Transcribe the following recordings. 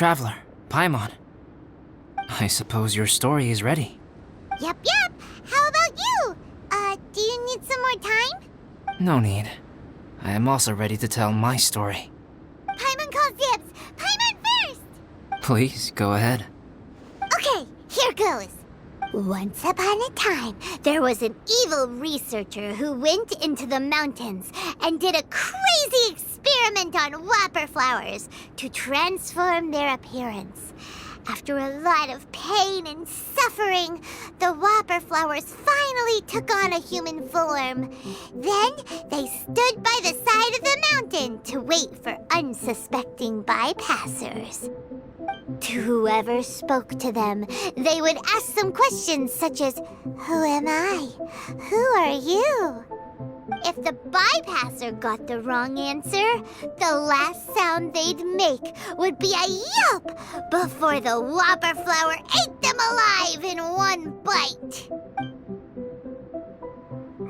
traveler, Paimon. I suppose your story is ready. Yep. How about you? Do you need some more time? No need. I am also ready to tell my story. Paimon calls dibs. Paimon first! Please, go ahead. Okay, here goes. Once upon a time, there was an evil researcher who went into the mountains and did a crazy experiment on whopper flowers to transform their appearance. After a lot of pain and suffering, the whopper flowers finally took on a human form. Then they stood by the side of the mountain to wait for unsuspecting bypassers. To whoever spoke to them, they would ask some questions such as, "Who am I? Who are you?" If the bypasser got the wrong answer, the last sound they'd make would be a yelp before the whopper flower ate them alive in one bite.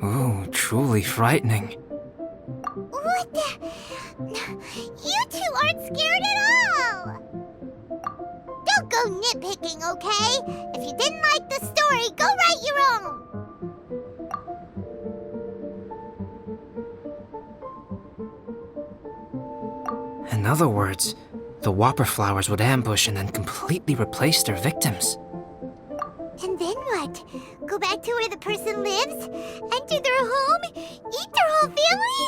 Ooh, truly frightening. What the? You two aren't scared at all! Don't go nitpicking, okay? If you didn't like the story, go write your own! In other words, the whopper flowers would ambush and then completely replace their victims. And then what? Go back to where the person lives? Enter their home? Eat their whole family?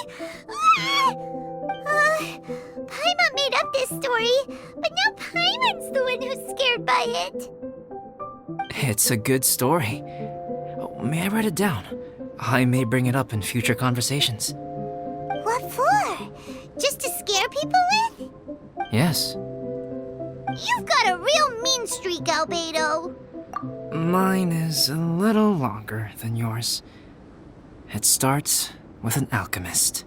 Paimon made up this story, but now Paimon's the one who's scared by it. It's a good story. Oh, may I write it down? I may bring it up in future conversations. What for? Just to scare people with? Yes. You've got a real mean streak, Albedo. Mine is a little longer than yours. It starts with an alchemist.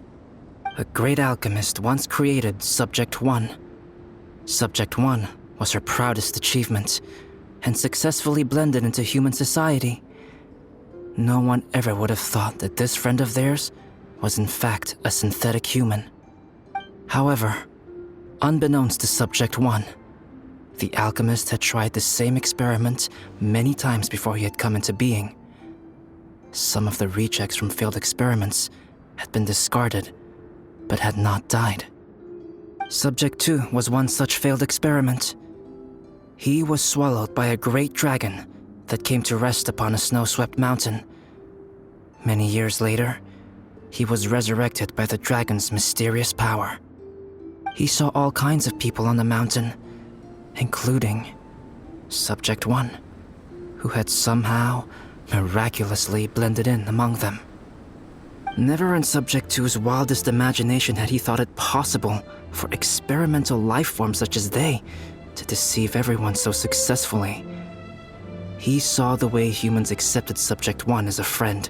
A great alchemist once created Subject 1. Subject 1 was her proudest achievement, and successfully blended into human society. No one ever would have thought that this friend of theirs was in fact a synthetic human. However, unbeknownst to Subject 1, the alchemist had tried the same experiment many times before he had come into being. Some of the rejects from failed experiments had been discarded, but had not died. Subject 2 was one such failed experiment. He was swallowed by a great dragon that came to rest upon a snow-swept mountain. Many years later, he was resurrected by the dragon's mysterious power. He saw all kinds of people on the mountain, including Subject 1, who had somehow miraculously blended in among them. Never in Subject 2's wildest imagination had he thought it possible for experimental life forms such as they to deceive everyone so successfully. He saw the way humans accepted Subject 1 as a friend,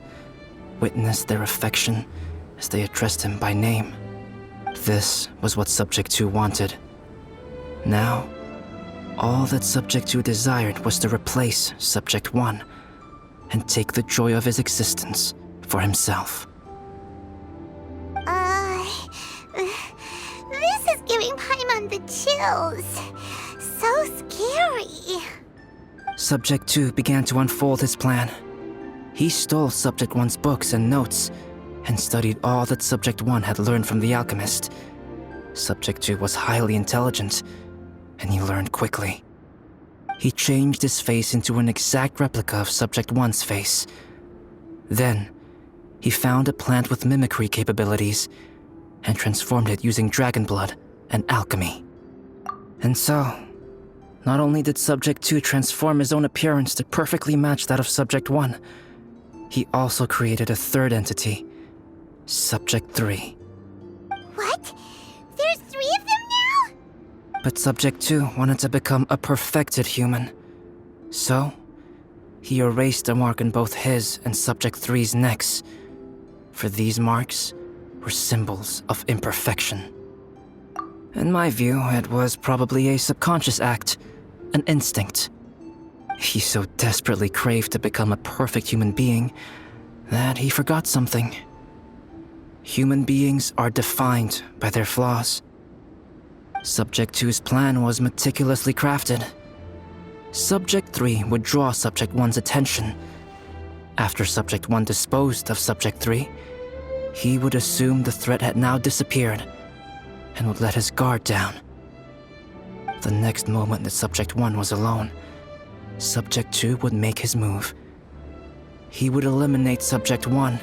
witnessed their affection as they addressed him by name. This was what Subject 2 wanted. Now, all that Subject 2 desired was to replace Subject 1 and take the joy of his existence for himself. This is giving Paimon the chills. So scary. Subject 2 began to unfold his plan. He stole Subject 1's books and notes and studied all that Subject 1 had learned from the alchemist. Subject 2 was highly intelligent, and he learned quickly. He changed his face into an exact replica of Subject 1's face. Then, he found a plant with mimicry capabilities and transformed it using dragon blood and alchemy. And so, not only did Subject 2 transform his own appearance to perfectly match that of Subject 1, he also created a third entity, Subject 3. What? There's 3 of them now? But Subject 2 wanted to become a perfected human. So, he erased a mark on both his and Subject 3's necks, for these marks were symbols of imperfection. In my view, it was probably a subconscious act, an instinct. He so desperately craved to become a perfect human being that he forgot something. Human beings are defined by their flaws. Subject 2's plan was meticulously crafted. Subject 3 would draw Subject 1's attention. After Subject 1 disposed of Subject 3, he would assume the threat had now disappeared and would let his guard down. The next moment that Subject 1 was alone, Subject 2 would make his move. He would eliminate Subject 1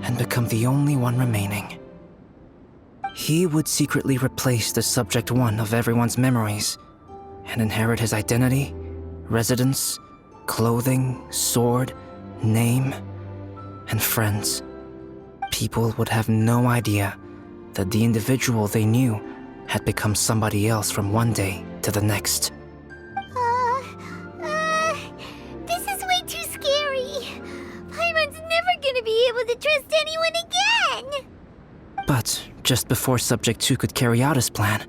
and become the only one remaining. He would secretly replace the Subject 1 of everyone's memories and inherit his identity, residence, clothing, sword, name, and friends. People would have no idea that the individual they knew had become somebody else from one day to the next. This is way too scary. Paimon's never gonna be able to trust anyone again. But just before Subject 2 could carry out his plan,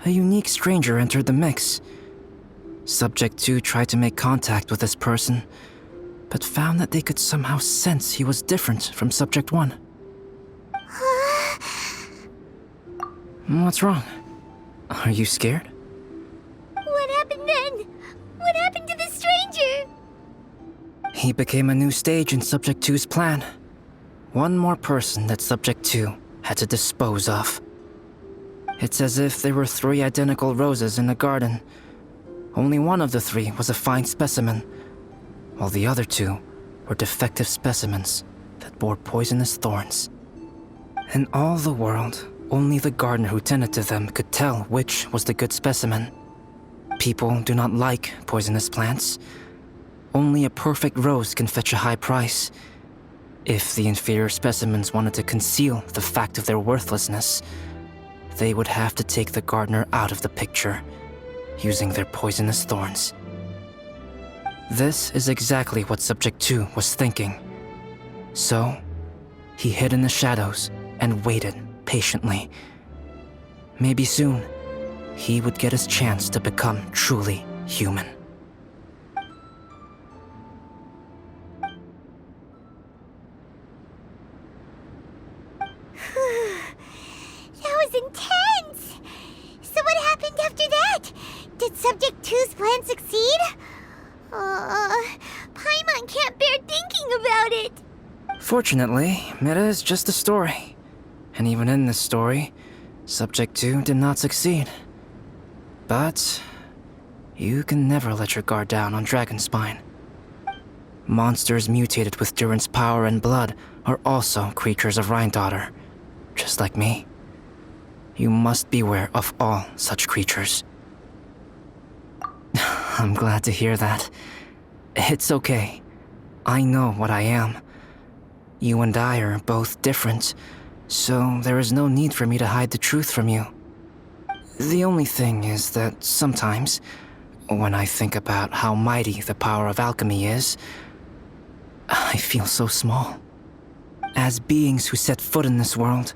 a unique stranger entered the mix. Subject 2 tried to make contact with this person, but found that they could somehow sense he was different from Subject 1. What's wrong? Are you scared? What happened then? What happened to the stranger? He became a new stage in Subject 2's plan. One more person that Subject 2 had to dispose of. It's as if there were 3 identical roses in a garden. Only one of the 3 was a fine specimen, while the other 2 were defective specimens that bore poisonous thorns. In all the world, only the gardener who tended to them could tell which was the good specimen. People do not like poisonous plants. Only a perfect rose can fetch a high price. If the inferior specimens wanted to conceal the fact of their worthlessness, they would have to take the gardener out of the picture, using their poisonous thorns. This is exactly what Subject 2 was thinking. So, he hid in the shadows and waited patiently. Maybe soon, he would get his chance to become truly human. That was intense! So what happened after that? Did Subject 2's plan succeed? Paimon can't bear thinking about it. Fortunately, it is just a story. And even in this story, Subject 2 did not succeed. But you can never let your guard down on Dragonspine. Monsters mutated with Durin's power and blood are also creatures of Rhine-Daughter, just like me. You must beware of all such creatures. I'm glad to hear that. It's okay. I know what I am. You and I are both different, so there is no need for me to hide the truth from you. The only thing is that sometimes, when I think about how mighty the power of alchemy is, I feel so small. As beings who set foot in this world,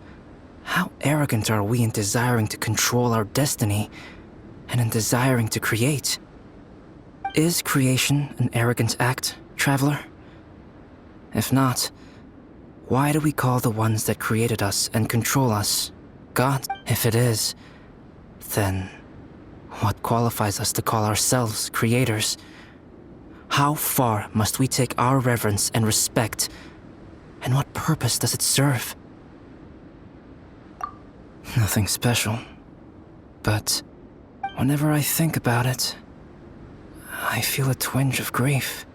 how arrogant are we in desiring to control our destiny and in desiring to create? Is creation an arrogant act, traveler? If not, why do we call the ones that created us and control us God? If it is, then what qualifies us to call ourselves creators? How far must we take our reverence and respect, and what purpose does it serve? Nothing special, but whenever I think about it, I feel a twinge of grief.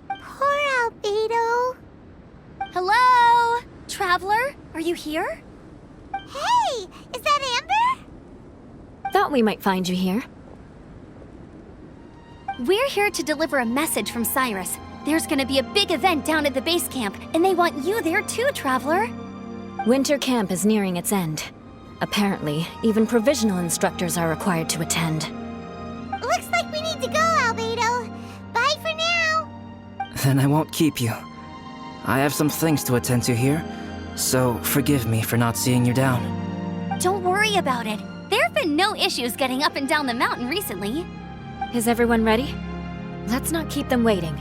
Poor Albedo. Hello? Traveler, are you here? Hey, is that Amber? Thought we might find you here. We're here to deliver a message from Cyrus. There's gonna be a big event down at the base camp, and they want you there too, Traveler. Winter camp is nearing its end. Apparently, even provisional instructors are required to attend. Looks like we need to go, Albedo. Bye for now. Then I won't keep you. I have some things to attend to here, so forgive me for not seeing you down. Don't worry about it. There have been no issues getting up and down the mountain recently. Is everyone ready? Let's not keep them waiting.